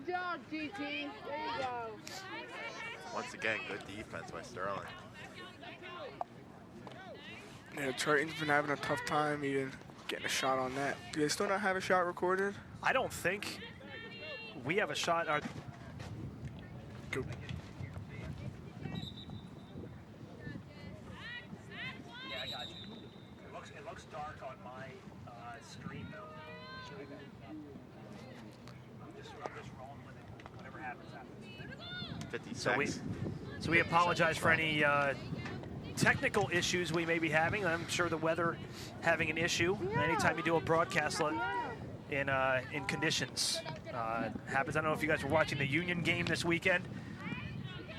job, GT. There you go. Once again, good defense by Sterling. Yeah, Triton's been having a tough time even getting a shot on that. Do they still not have a shot recorded? I don't think we have a shot. Go. Yeah, I got you. It looks dark on my screen though. I'm just rolling with it. Whatever happens, happens. 56. So we apologize for any technical issues we may be having. I'm sure the weather having an issue. Anytime you do a broadcast in conditions happens. I don't know if you guys were watching the Union game this weekend.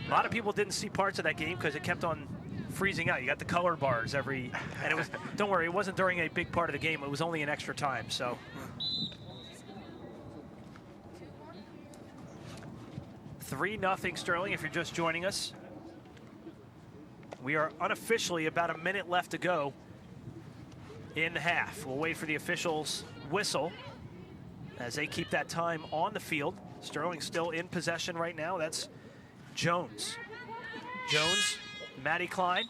A lot of people didn't see parts of that game because it kept on freezing out. You got the color bars and it was, don't worry, it wasn't during a big part of the game. It was only in extra time, so. 3-0 Sterling if you're just joining us. We are unofficially about a minute left to go in the half. We'll wait for the officials' whistle as they keep that time on the field. Sterling still in possession right now. That's Jones. Jones, Matty Klein,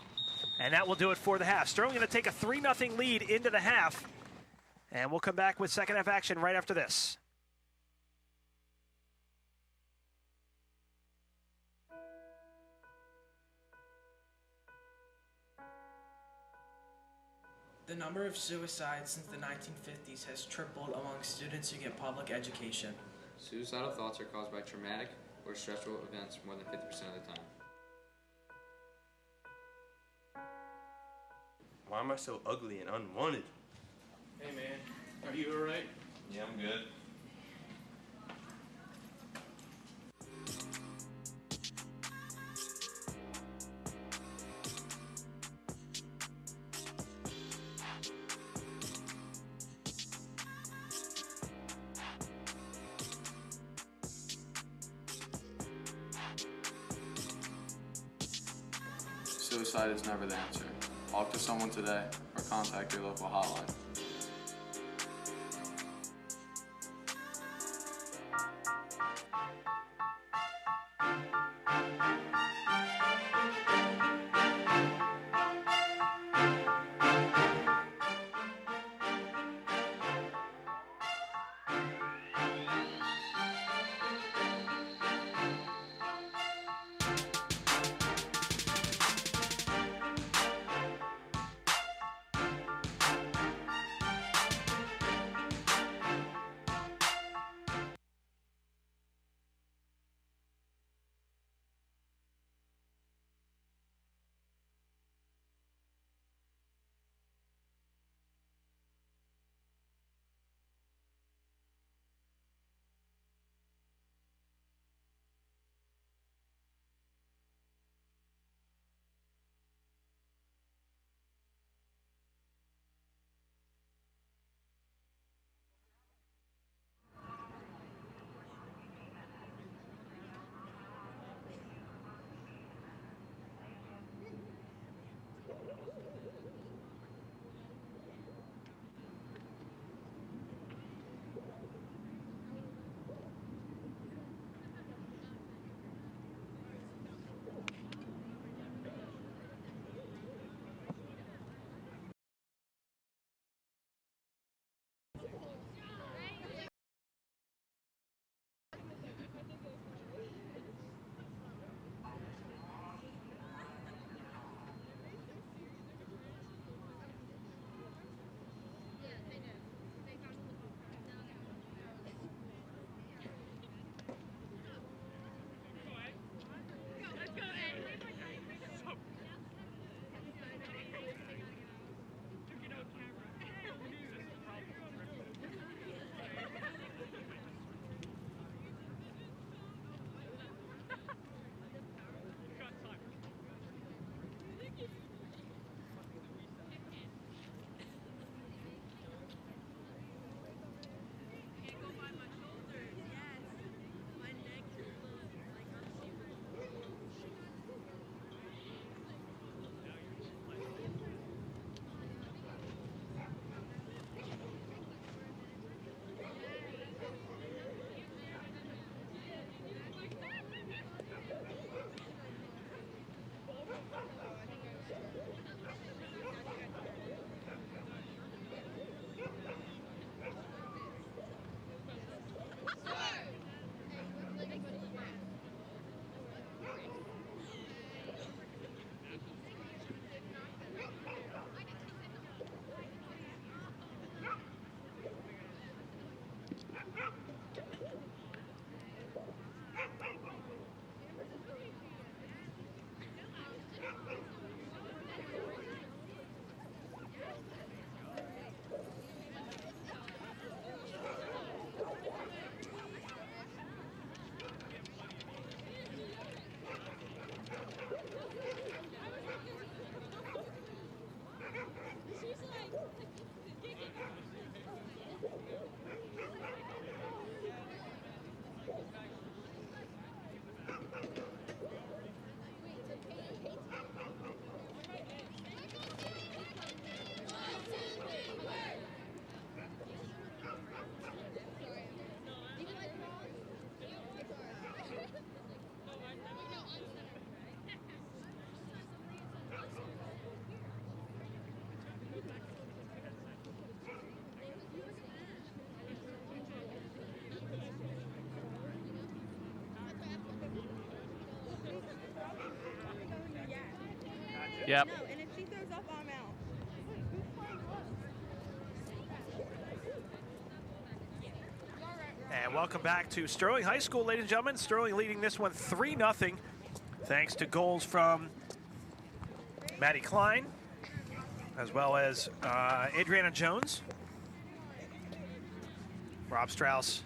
and that will do it for the half. Sterling going to take a 3-0 lead into the half, and we'll come back with second half action right after this. The number of suicides since the 1950s has tripled among students who get public education. Suicidal thoughts are caused by traumatic or stressful events more than 50% of the time. Why am I so ugly and unwanted? Hey man, are you alright? Yeah, I'm good. Suicide is never the answer. Talk to someone today or contact your local hotline. Yep. No, and if she throws up, I'm out. And welcome back to Sterling High School, ladies and gentlemen. Sterling leading this one 3-0, thanks to goals from Maddie Klein, as well as Adriana Jones, Rob Strauss,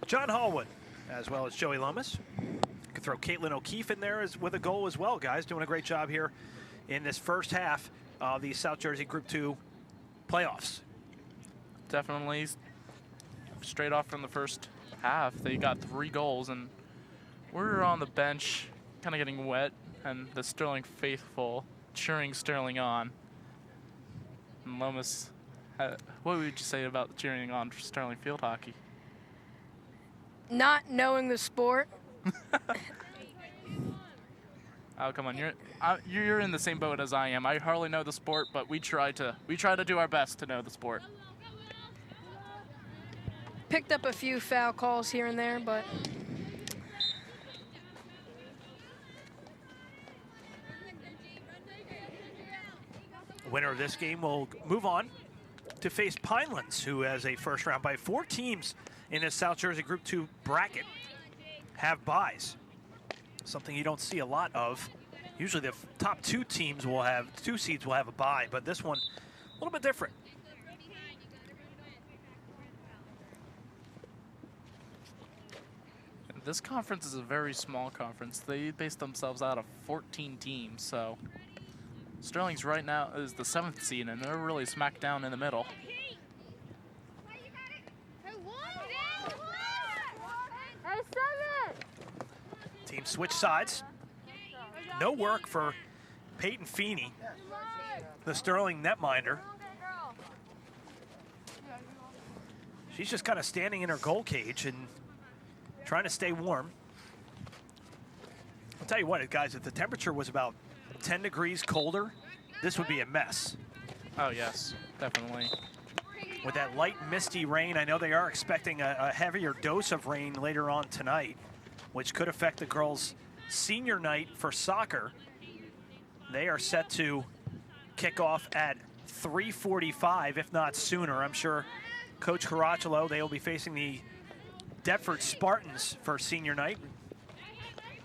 John Hallwood, as well as Joey Lomas. You could throw Caitlin O'Keefe in there with a goal as well, guys. Doing a great job here in this first half of the South Jersey Group 2 playoffs. Definitely. Straight off from the first half, they got 3 goals, and we're on the bench kind of getting wet, and the Sterling faithful cheering Sterling on. And Lomas, what would you say about cheering on for Sterling field hockey? Not knowing the sport. Oh, come on, you're in the same boat as I am. I hardly know the sport, but we try to do our best to know the sport. Picked up a few foul calls here and there, but Winner of this game will move on to face Pinelands, who has a first round bye. 4 teams in this South Jersey Group 2 bracket have byes. Something you don't see a lot of. Usually the top 2 seeds will have a bye, but this one a little bit different. This conference is a very small conference. They base themselves out of 14 teams, so Sterling's right now is the 7th seed, and they're really smack down in the middle. Team switch sides. No work for Peyton Feeney, the Sterling netminder. She's just kind of standing in her goal cage and trying to stay warm. I'll tell you what, guys, if the temperature was about 10 degrees colder, this would be a mess. Oh, yes, definitely. With that light, misty rain, I know they are expecting a heavier dose of rain later on tonight, which could affect the girls' senior night for soccer. They are set to kick off at 3:45, if not sooner. I'm sure Coach Caracciolo, they will be facing the Deptford Spartans for senior night,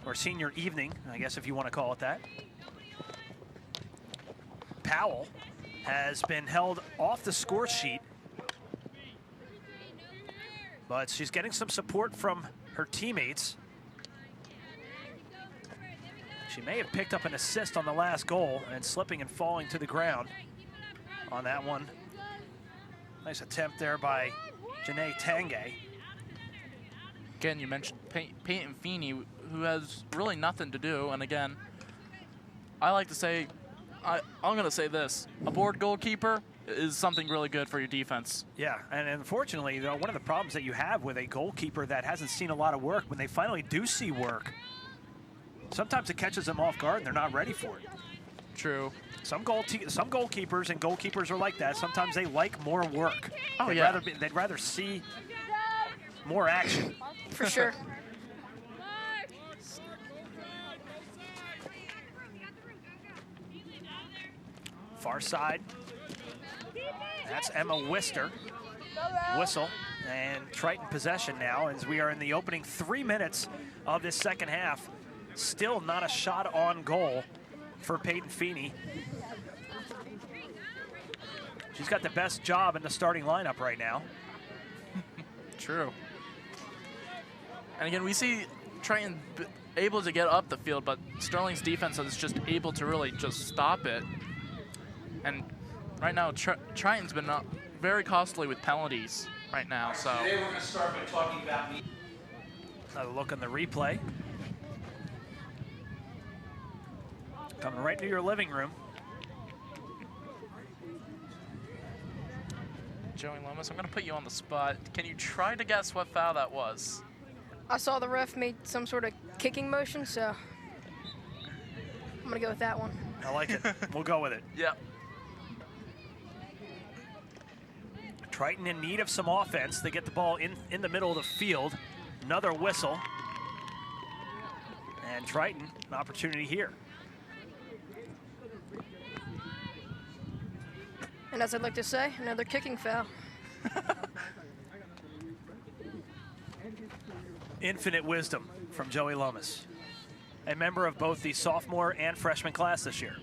or senior evening, I guess if you want to call it that. Powell has been held off the score sheet, but she's getting some support from her teammates. She may have picked up an assist on the last goal and slipping and falling to the ground on that one. Nice attempt there by Janae Tanguay. Again, you mentioned Peyton Feeney, who has really nothing to do. And again, I like to say, I'm going to say this. A board goalkeeper is something really good for your defense. Yeah, and unfortunately, though, one of the problems that you have with a goalkeeper that hasn't seen a lot of work, when they finally do see work, sometimes it catches them off guard and they're not ready for it. True. Some goalkeepers and goalkeepers are like that. Sometimes they like more work. Oh, They'd rather see more action. for sure. Far side. That's Emma Wister. Whistle. And Triton possession now as we are in the opening 3 minutes of this second half. Still not a shot on goal for Peyton Feeney. She's got the best job in the starting lineup right now. True. And again, we see Triton able to get up the field, but Sterling's defense is just able to really just stop it. And right now, Triton's been very costly with penalties right now. So Today we're going to start by talking about another look on the replay. Coming right into your living room. Joey Lomas, I'm going to put you on the spot. Can you try to guess what foul that was? I saw the ref made some sort of kicking motion, so I'm going to go with that one. I like it. We'll go with it. Yep. Triton in need of some offense. They get the ball in the middle of the field. Another whistle. And Triton, an opportunity here. And as I'd like to say, another kicking foul. Infinite wisdom from Joey Lomas, a member of both the sophomore and freshman class this year.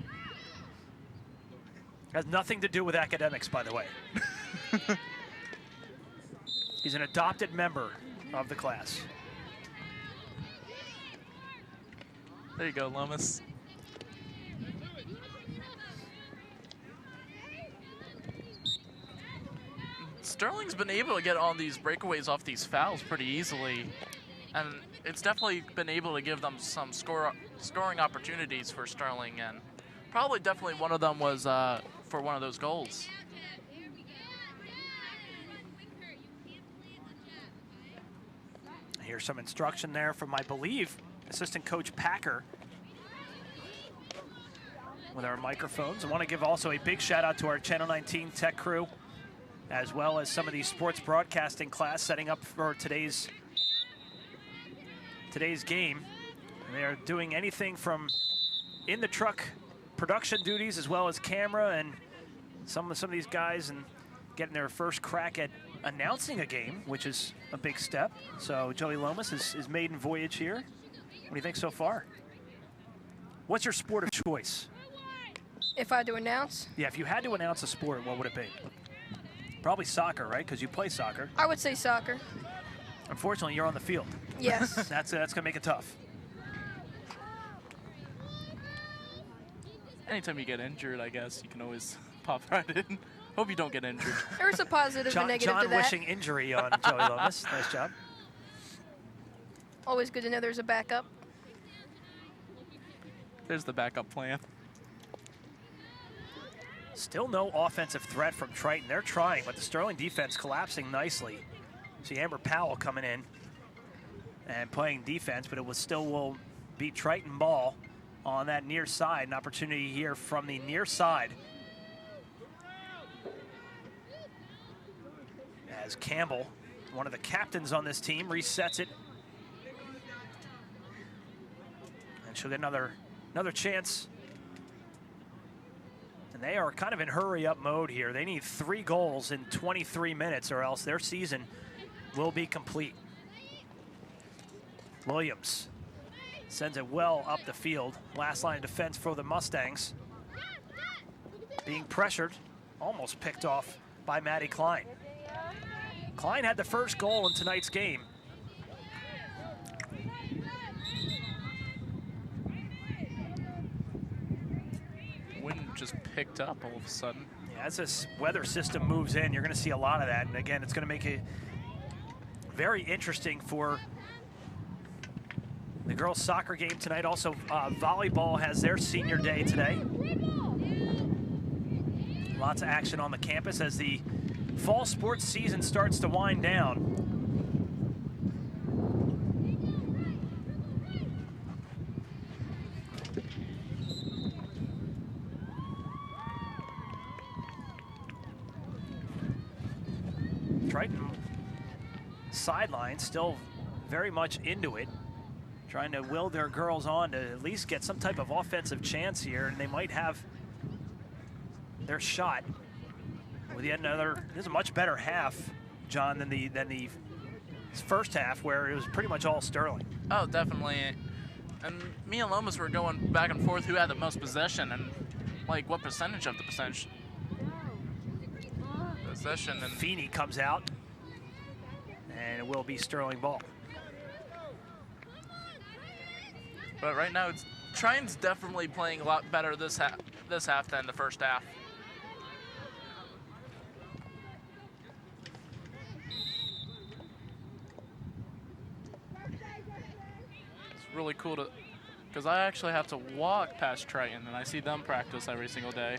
Has nothing to do with academics, by the way. He's an adopted member of the class. There you go, Lomas. Sterling's been able to get on these breakaways off these fouls pretty easily, and it's definitely been able to give them some scoring opportunities for Sterling, and probably definitely one of them was for one of those goals. Here's some instruction there from, I believe, assistant coach Packer with our microphones. I want to give also a big shout out to our Channel 19 tech crew, as well as some of the sports broadcasting class setting up for today's game. And they are doing anything from in the truck production duties as well as camera, and some of these guys and getting their first crack at announcing a game, which is a big step. So Joey Lomas is maiden voyage here. What do you think so far? What's your sport of choice? If I had to announce? Yeah, if you had to announce a sport, what would it be? Probably soccer, right? Because you play soccer. I would say soccer. Unfortunately, you're on the field. Yes. That's gonna make it tough. Anytime you get injured, I guess you can always pop right in. Hope you don't get injured. There's a positive and negative to John that. wishing injury on Joey Lomas. Nice job. Always good to know there's a backup. There's the backup plan. Still no offensive threat from Triton. They're trying, but the Sterling defense collapsing nicely. See Amber Powell coming in and playing defense, but it will be Triton ball on that near side. An opportunity here from the near side, as Campbell, one of the captains on this team, resets it. And she'll get another chance. And they are kind of in hurry-up mode here. They need 3 goals in 23 minutes or else their season will be complete. Williams sends it well up the field. Last line of defense for the Mustangs. Being pressured, almost picked off by Maddie Klein. Klein had the first goal in tonight's game. Wind just picked up all of a sudden. Yeah, as this weather system moves in, you're going to see a lot of that. And again, it's going to make it very interesting for the girls' soccer game tonight. Also, volleyball has their senior day today. Lots of action on the campus as the fall sports season starts to wind down. Triton sideline still very much into it, trying to will their girls on to at least get some type of offensive chance here, and they might have their shot with yet another. This is a much better half, John, than the first half, where it was pretty much all Sterling. Oh, definitely. And me and Lomas were going back and forth who had the most possession and like what percentage of the possession. And Feeney comes out, and it will be Sterling ball. But right now, Triton's definitely playing a lot better this half than the first half. It's really cool because I actually have to walk past Triton, and I see them practice every single day.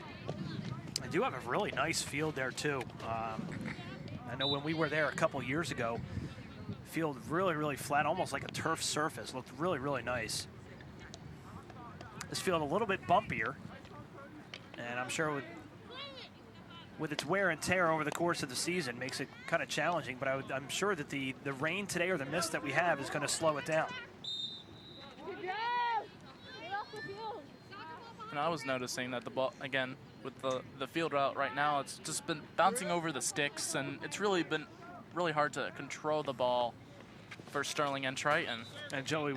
They do have a really nice field there too. I know when we were there a couple years ago, field really flat, almost like a turf surface. Looked really nice. This field a little bit bumpier, and I'm sure with its wear and tear over the course of the season makes it kind of challenging, but I'm sure that the rain today or the mist that we have is going to slow it down. And I was noticing that the ball, again, with the field route right now, it's just been bouncing over the sticks, and it's really been really hard to control the ball for Sterling and Triton. And Joey,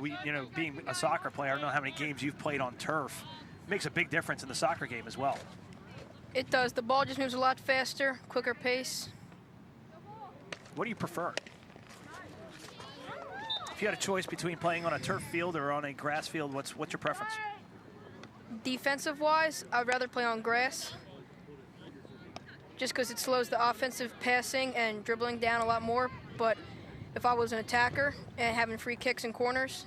being a soccer player, I don't know how many games you've played on turf. It makes a big difference in the soccer game as well. It does. The ball just moves a lot faster, quicker pace. What do you prefer? If you had a choice between playing on a turf field or on a grass field, what's your preference? Defensive-wise, I'd rather play on grass, just because it slows the offensive passing and dribbling down a lot more. But if I was an attacker and having free kicks and corners,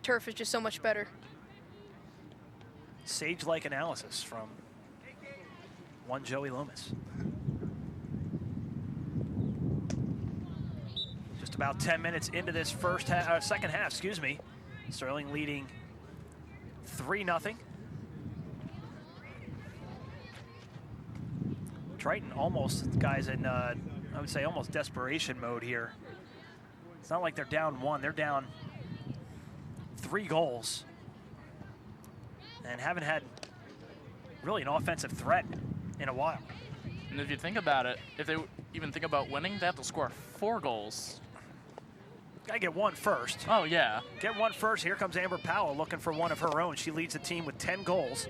turf is just so much better. Sage-like analysis from one Joey Loomis. Just about 10 minutes into this second half, excuse me. Sterling leading 3-0. Triton almost, guys, in I would say almost desperation mode here. It's not like they're down 1, they're down 3 goals and haven't had really an offensive threat in a while. And if you think about it, if they even think about winning, they have to score 4 goals. Gotta get 1 first. Oh, yeah. Get 1 first. Here comes Amber Powell looking for one of her own. She leads the team with 10 goals.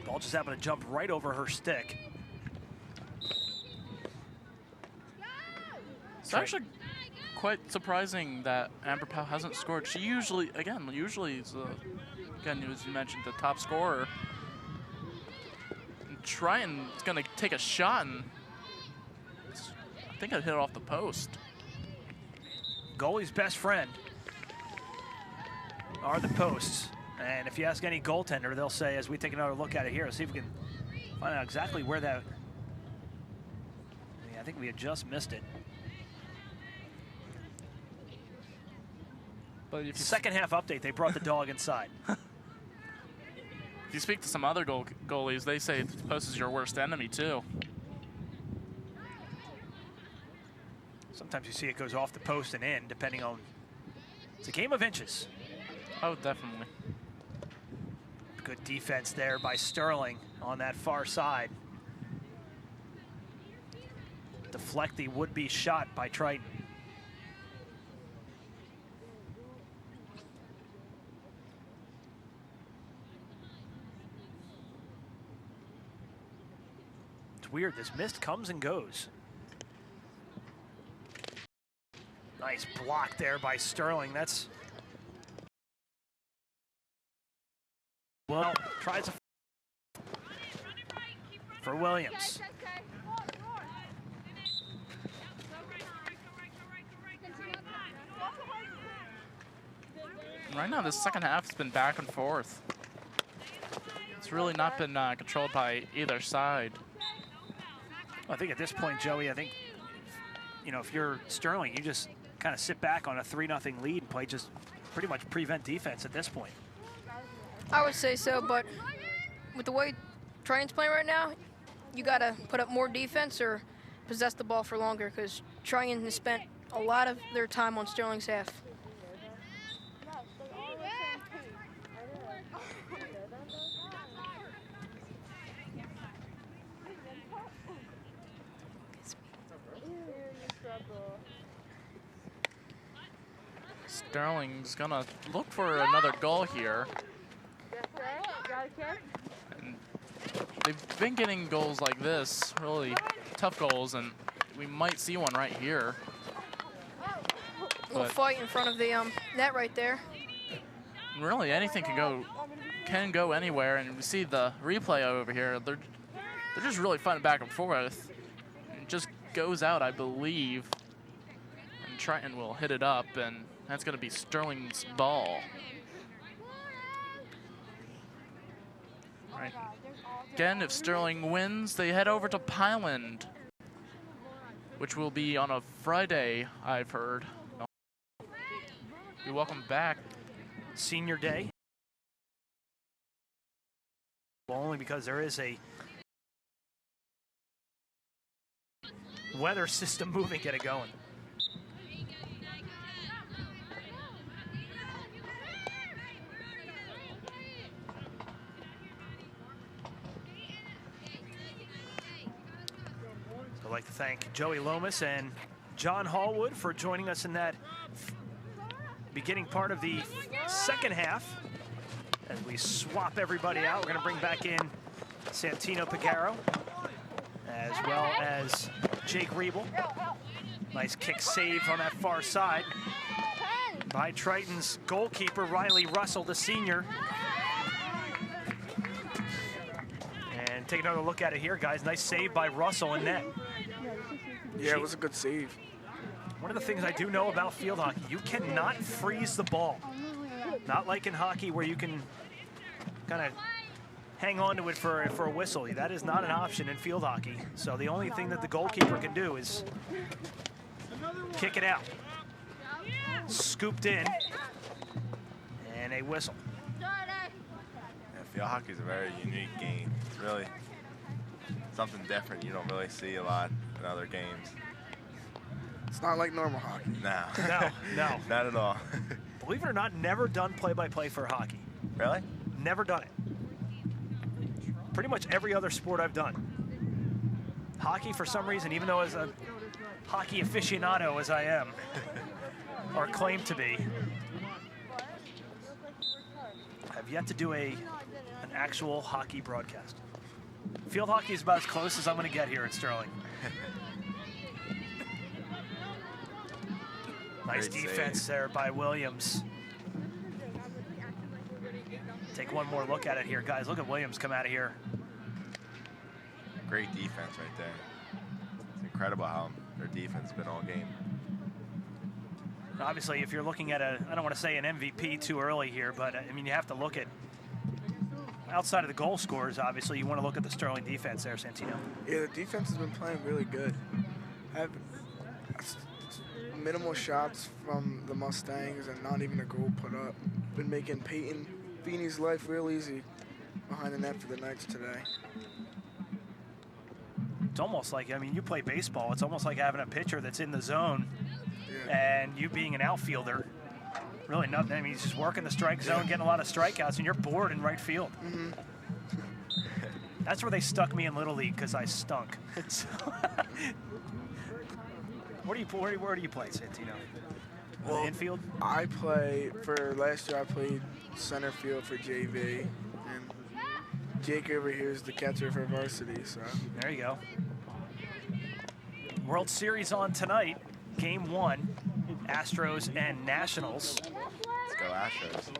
Ball just happened to jump right over her stick. It's actually quite surprising that Amber Powell hasn't scored. She usually is, again, as you mentioned, the top scorer. And Triton's gonna take a shot, and I think it hit off the post. Goalie's best friend are the posts. And if you ask any goaltender, they'll say, as we take another look at it here, see if we can find out exactly where that, I think we had just missed it. But if you second half update, they brought the dog inside. If you speak to some other goalies, they say the post is your worst enemy too. Sometimes you see it goes off the post and in, depending on, it's a game of inches. Oh, definitely. Good defense there by Sterling on that far side. Deflect the would-be shot by Triton. It's weird, this mist comes and goes. Nice block there by Sterling. That's, well, tries a for Williams. Right now, this second half has been back and forth. It's really not been controlled by either side. I think at this point, Joey, I think, if you're Sterling, you just kind of sit back on a 3-0 lead and play just pretty much prevent defense at this point. I would say so, but with the way Triton's playing right now, you got to put up more defense or possess the ball for longer, because Triton has spent a lot of their time on Sterling's half. Sterling's gonna look for another goal here. And they've been getting goals like this, really tough goals, and we might see one right here. A little fight in front of the net right there. Really, anything can go anywhere, and we see the replay over here. They're just really fighting back and forth. It just goes out, I believe, and Triton will hit it up, and that's going to be Sterling's ball. Right. Again, if Sterling wins, they head over to Pyland, which will be on a Friday, I've heard. We welcome back. Senior day. Well, only because there is a weather system moving, get it going. I'd like to thank Joey Lomas and John Hallwood for joining us in that beginning part of the second half. As we swap everybody out, we're going to bring back in Santino Pagaro, as well as Jake Riebel. Nice kick save on that far side by Triton's goalkeeper, Riley Russell, the senior. And take another look at it here, guys. Nice save by Russell in net. Yeah, it was a good save. One of the things I do know about field hockey, you cannot freeze the ball. Not like in hockey where you can kind of hang on to it for a whistle. That is not an option in field hockey. So the only thing that the goalkeeper can do is kick it out. Scooped in, and a whistle. Yeah, field hockey is a very unique game. It's really something different you don't really see a lot in other games. It's not like normal hockey. No. No. Not at all. Believe it or not, never done play-by-play for hockey. Really? Never done it. Pretty much every other sport I've done. Hockey, for some reason, even though as a hockey aficionado as I am, or claim to be, I've yet to do an actual hockey broadcast. Field hockey is about as close as I'm going to get here at Sterling. Nice Great defense save there by Williams. Take one more look at it here, guys. Look at Williams come out of here. Great defense right there. It's incredible how their defense has been all game. Obviously, if you're looking at I don't want to say an MVP too early here, but I mean, you have to look at, outside of the goal scorers, obviously, you want to look at the Sterling defense there, Santino. Yeah, the defense has been playing really good. Have minimal shots from the Mustangs and not even a goal put up. Been making Peyton Feeney's life real easy behind the net for the Knights today. It's almost like, I mean, you play baseball, it's almost like having a pitcher that's in the zone and you being an outfielder. Really nothing. I mean, he's just working the strike zone, getting a lot of strikeouts, and you're bored in right field. Mm-hmm. That's where they stuck me in Little League because I stunk. So where do you play, Santino? Well, the infield? I play, for last year I played center field for JV, and Jake over here is the catcher for varsity, so. There you go. World Series on tonight, game 1, Astros and Nationals. Let's go Astros.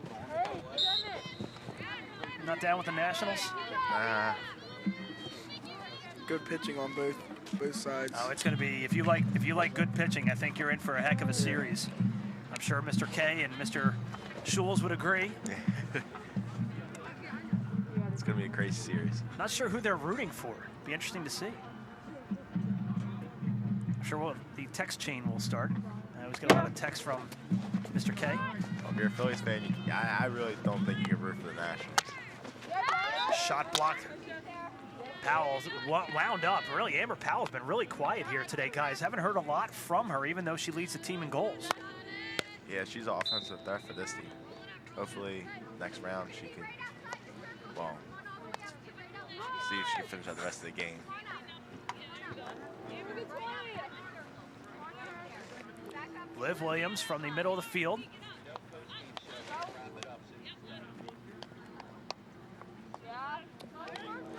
Not down with the Nationals? Nah. Good pitching on both sides. Oh, it's going to be, if you like good pitching, I think you're in for a heck of a series. I'm sure Mr. K and Mr. Schulz would agree. It's going to be a crazy series. Not sure who they're rooting for. Be interesting to see. I'm sure the text chain will start. I always get a lot of texts from Mr. K. Well, if you're a Phillies fan, I really don't think you can root for the Nationals. Shot blocked. Powell's wound up. Really, Amber Powell's been really quiet here today, guys. Haven't heard a lot from her, even though she leads the team in goals. Yeah, she's an offensive threat for this team. Hopefully, next round she can, well, see if she can finish out the rest of the game. Liv Williams from the middle of the field.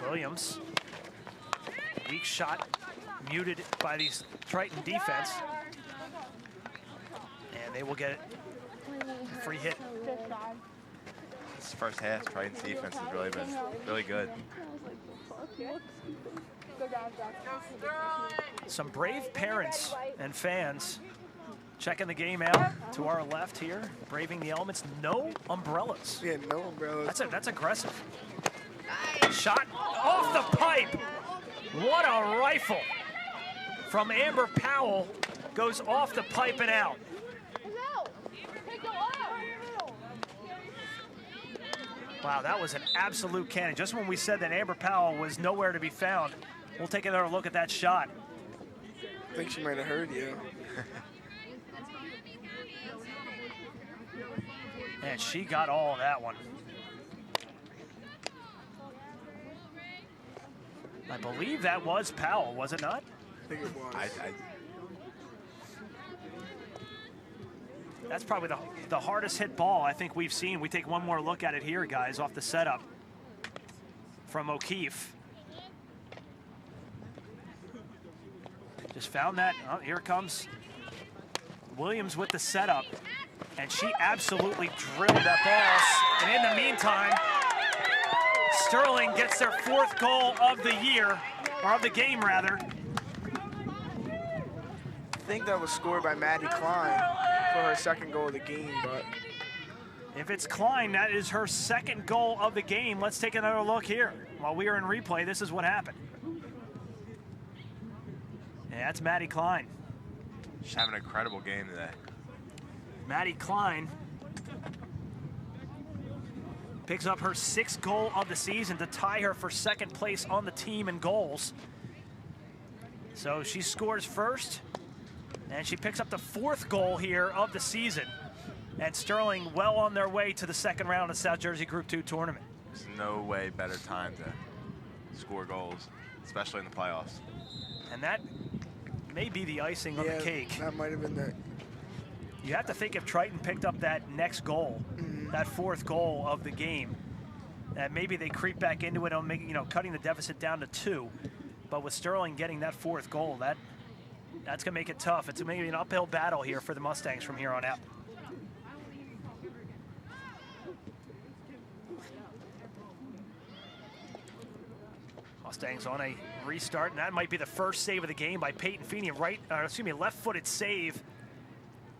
Williams, weak shot, muted by these Triton defense. And they will get a free hit. This first half, Triton's defense has really been really good. Some brave parents and fans checking the game out to our left here, braving the elements. No umbrellas. Yeah, no umbrellas. That's aggressive. Shot off the pipe. What a rifle from Amber Powell. Goes off the pipe and out. Wow, that was an absolute cannon. Just when we said that Amber Powell was nowhere to be found, we'll take another look at that shot. I think she might have heard you. And she got all of that one. I believe that was Powell, was it not? think it was. That's probably the hardest hit ball I think we've seen. We take one more look at it here, guys, off the setup from O'Keefe. Just found that. Oh, here comes Williams with the setup. And she absolutely drilled that ball. And in the meantime, Sterling gets their 4th goal of the year, or of the game, rather. I think that was scored by Maddie Klein for her 2nd goal of the game, but if it's Klein, that is her 2nd goal of the game. Let's take another look here. While we are in replay, this is what happened. Yeah, that's Maddie Klein. She's having an incredible game today. Maddie Klein picks up her 6th goal of the season to tie her for 2nd place on the team in goals. So she scores first, and she picks up the 4th goal here of the season. And Sterling well on their way to the 2nd round of the South Jersey Group 2 tournament. There's no way better time to score goals, especially in the playoffs. And that may be the icing on the cake. That might have been the... You have to think if Triton picked up that next goal, that 4th goal of the game, that maybe they creep back into it on making, you know, cutting the deficit down to 2. But with Sterling getting that 4th goal, that's gonna make it tough. It's maybe an uphill battle here for the Mustangs from here on out. Mustangs on a restart, and that might be the first save of the game by Peyton Feeney. Left-footed save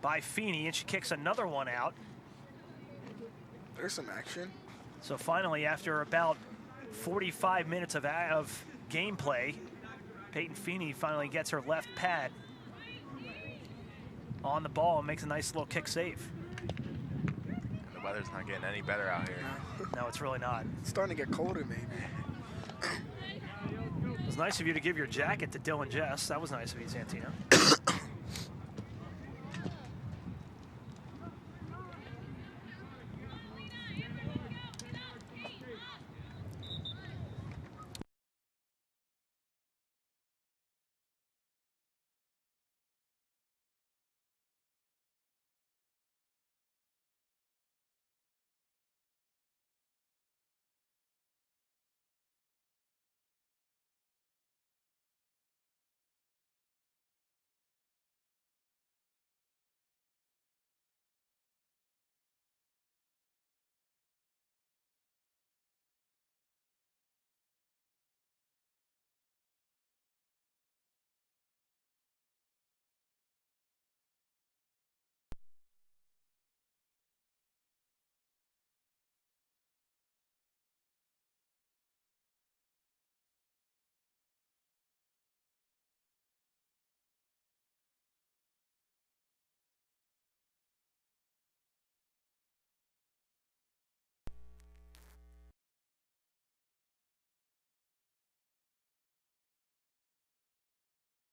by Feeney, and she kicks another one out. There's some action. So finally, after about 45 minutes of gameplay, Peyton Feeney finally gets her left pad on the ball and makes a nice little kick save. And the weather's not getting any better out here. No, it's really not. It's starting to get colder, maybe. It was nice of you to give your jacket to Dylan Jess. That was nice of you, Santino.